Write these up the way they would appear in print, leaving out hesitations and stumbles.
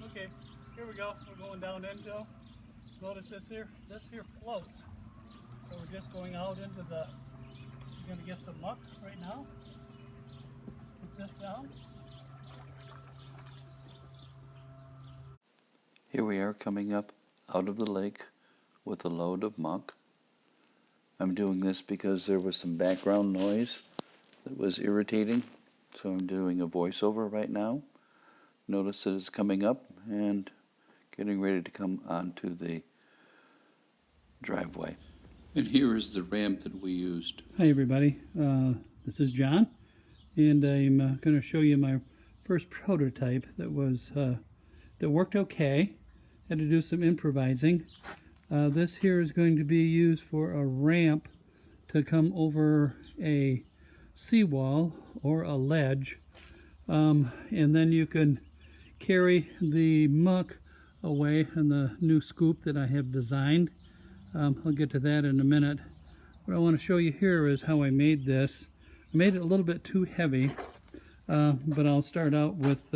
Okay, here we go. We're going down into. Notice this here floats. So we're just going out into the. We're going to get some muck right now. Put this down. Here we are coming up out of the lake with a load of muck. I'm doing this because there was some background noise that was irritating, so I'm doing a voiceover right now. Notice that it's coming up and getting ready to come onto the driveway. And here is the ramp that we used. Hi everybody, this is John, and I'm going to show you my first prototype that worked okay. Had to do some improvising. This here is going to be used for a ramp to come over a seawall or a ledge, and then you can carry the muck away in the new scoop that I have designed. I'll get to that in a minute. What I want to show you here is how I made this. I made it a little bit too heavy, but I'll start out with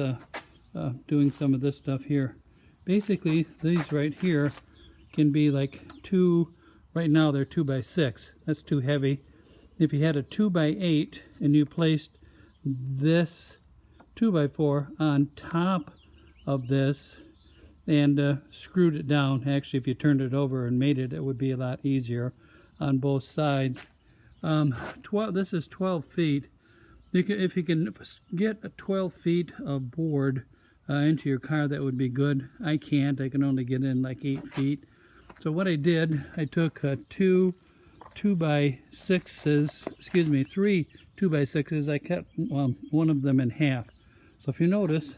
doing some of this stuff here. Basically, these right here can be like right now they're 2x6. That's too heavy. If you had a 2x8 and you placed this 2x4 on top of this and screwed it down, actually if you turned it over and made it, it would be a lot easier on both sides. This is 12 feet. If you can get 12 feet of board into your car, that would be good. I can't. I can only get in like 8 feet. So what I did, I took three 2x6s. I cut one of them in half. So if you notice,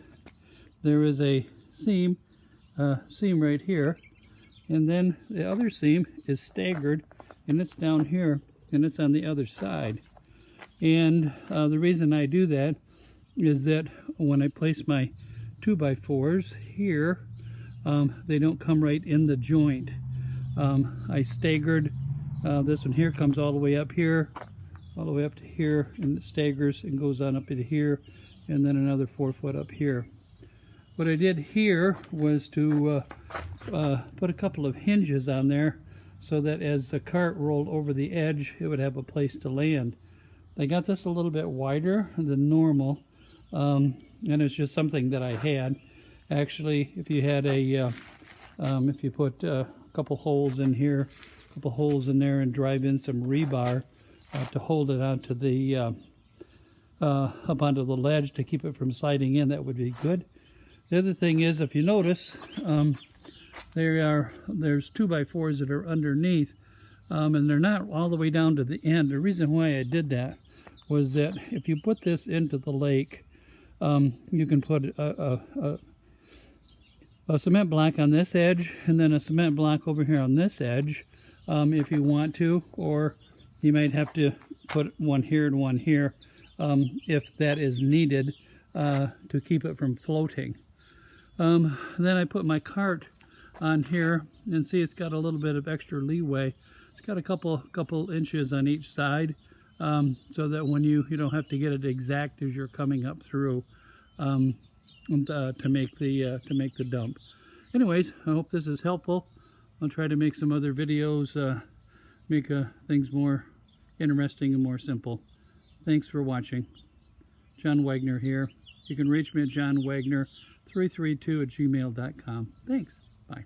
there is a seam right here, and then the other seam is staggered, and it's down here, and it's on the other side. And the reason I do that is that when I place my 2x4s here, they don't come right in the joint. I staggered. This one here comes all the way up here, all the way up to here, and it staggers and goes on up to here, and then another 4 foot up here. What I did here was to put a couple of hinges on there so that as the cart rolled over the edge, it would have a place to land. I got this a little bit wider than normal, and it's just something that I had. Actually, if you had if you put a couple holes in here, a couple holes in there, and drive in some rebar to hold it onto the up onto the ledge to keep it from sliding in, that would be good. The other thing is, if you notice, there's 2x4s that are underneath, and they're not all the way down to the end. The reason why I did that was that if you put this into the lake, you can put a cement block on this edge and then a cement block over here on this edge if you want to, or you might have to put one here and one here if that is needed to keep it from floating. Then I put my cart on here, and see it's got a little bit of extra leeway. It's got a couple inches on each side, so that when you don't have to get it exact as you're coming up through to make the dump. Anyways, I hope this is helpful. I'll try to make some other videos, make things more interesting and more simple. Thanks for watching. John Wagner here. You can reach me at johnwagner332@gmail.com. Thanks. Bye.